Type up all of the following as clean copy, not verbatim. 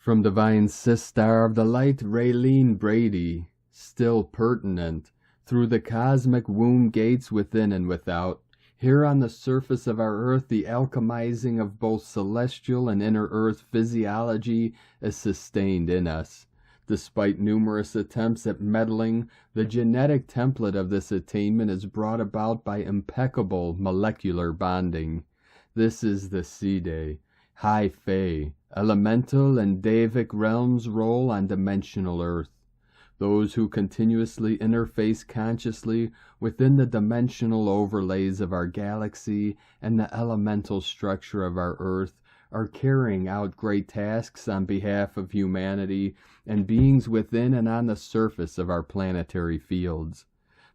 From divine Sistar of the Light, Raylene Brady, still pertinent, through the cosmic womb gates within and without, here on the surface of our earth the alchemizing of both celestial and inner earth physiology is sustained in us. Despite numerous attempts at meddling, the genetic template of this attainment is brought about by impeccable molecular bonding. This is the Siddhe, High Fae, elemental and Devic realms' role on dimensional earth. Those who continuously interface consciously within the dimensional overlays of our galaxy and the elemental structure of our earth are carrying out great tasks on behalf of humanity and beings within and on the surface of our planetary fields.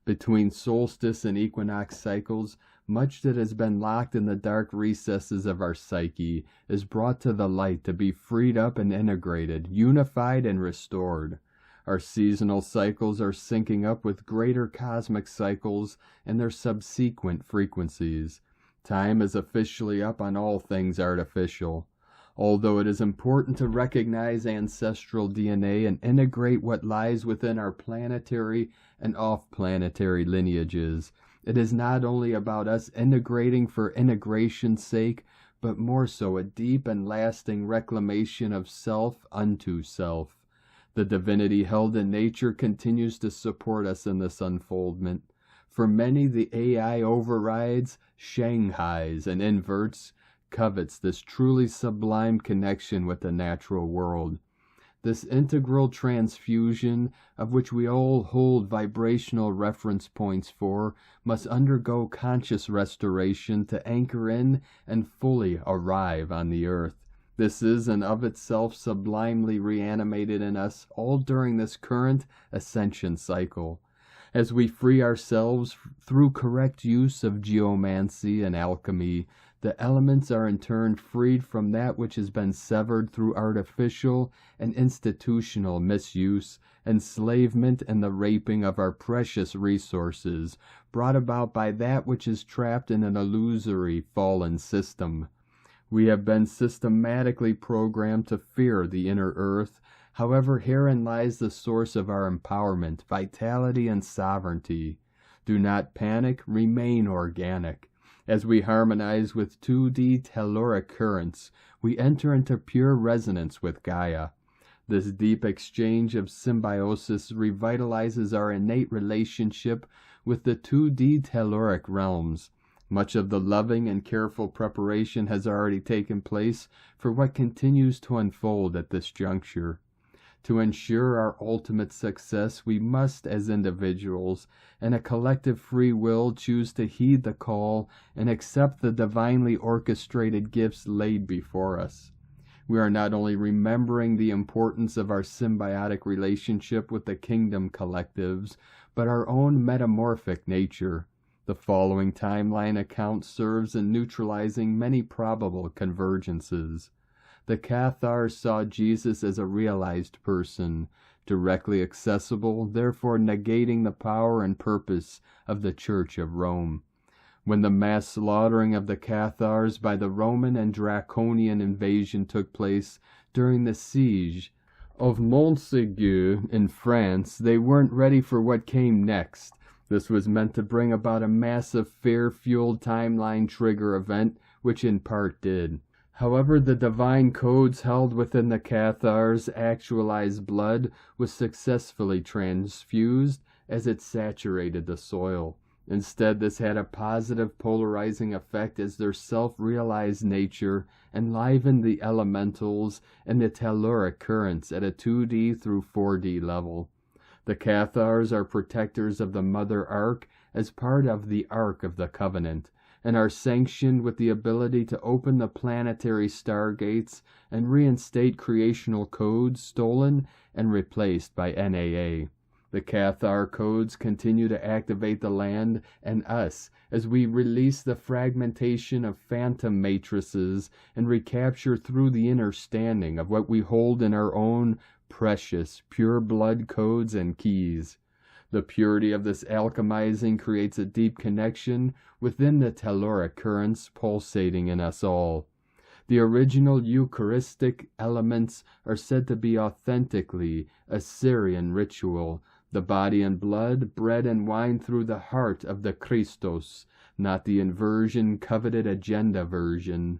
Between solstice and equinox cycles, much that has been locked in the dark recesses of our psyche is brought to the light to be freed up and integrated, unified and restored. Our seasonal cycles are syncing up with greater cosmic cycles and their subsequent frequencies. Time is officially up on all things artificial. Although it is important to recognize ancestral DNA and integrate what lies within our planetary and off-planetary lineages, it is not only about us integrating for integration's sake, but more so a deep and lasting reclamation of self unto self. The divinity held in nature continues to support us in this unfoldment. For many, the AI overrides, shanghais, and inverts, covets this truly sublime connection with the natural world. This integral transfusion, of which we all hold vibrational reference points for, must undergo conscious restoration to anchor in and fully arrive on the earth. This is and of itself sublimely reanimated in us all during this current ascension cycle. As we free ourselves through correct use of geomancy and alchemy, the elements are in turn freed from that which has been severed through artificial and institutional misuse, enslavement, and the raping of our precious resources, brought about by that which is trapped in an illusory fallen system. We have been systematically programmed to fear the inner earth. However, herein lies the source of our empowerment, vitality, and sovereignty. Do not panic, remain organic. As we harmonize with 2D telluric currents, we enter into pure resonance with Gaia. This deep exchange of symbiosis revitalizes our innate relationship with the 2D telluric realms. Much of the loving and careful preparation has already taken place for what continues to unfold at this juncture. To ensure our ultimate success, we must, as individuals and a collective free will, choose to heed the call and accept the divinely orchestrated gifts laid before us. We are not only remembering the importance of our symbiotic relationship with the kingdom collectives, but our own metamorphic nature. The following timeline account serves in neutralizing many probable convergences. The Cathars saw Jesus as a realized person, directly accessible, therefore negating the power and purpose of the Church of Rome. When the mass slaughtering of the Cathars by the Roman and Draconian invasion took place during the siege of Montségur in France, they weren't ready for what came next. This was meant to bring about a massive fear-fueled timeline trigger event, which in part did. However, the divine codes held within the Cathars' actualized blood was successfully transfused as it saturated the soil. Instead, this had a positive polarizing effect as their self-realized nature enlivened the elementals and the telluric currents at a 2D through 4D level. The Cathars are protectors of the Mother Ark as part of the Ark of the Covenant, and are sanctioned with the ability to open the planetary stargates and reinstate creational codes stolen and replaced by NAA. The Cathar codes continue to activate the land and us as we release the fragmentation of phantom matrices and recapture through the understanding of what we hold in our own precious, pure blood codes and keys. The purity of this alchemizing creates a deep connection within the telluric currents pulsating in us all. The original Eucharistic elements are said to be authentically Assyrian ritual, the body and blood, bread and wine through the heart of the Christos, not the inversion coveted agenda version.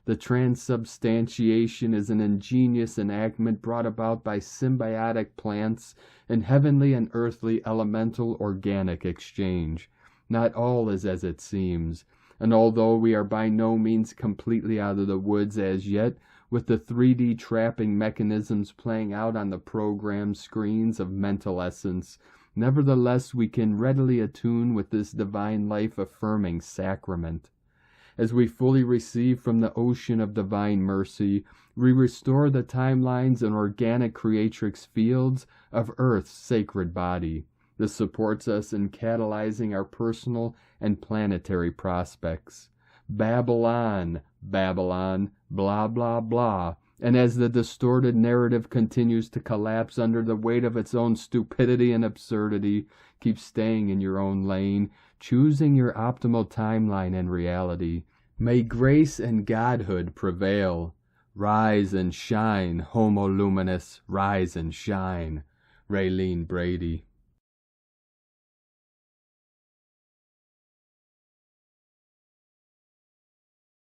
The transubstantiation is an ingenious enactment brought about by symbiotic plants and heavenly and earthly elemental organic exchange. Not all is as it seems, and although we are by no means completely out of the woods as yet, with the 3D trapping mechanisms playing out on the program screens of mental essence, nevertheless we can readily attune with this divine life-affirming sacrament. As we fully receive from the ocean of divine mercy, we restore the timelines and organic creatrix fields of Earth's sacred body. This supports us in catalyzing our personal and planetary prospects. Babylon, Babylon, blah, blah, blah. And as the distorted narrative continues to collapse under the weight of its own stupidity and absurdity, keep staying in your own lane, choosing your optimal timeline and reality. May grace and godhood prevail. Rise and shine, Homo Luminous, rise and shine. Raylene Brady.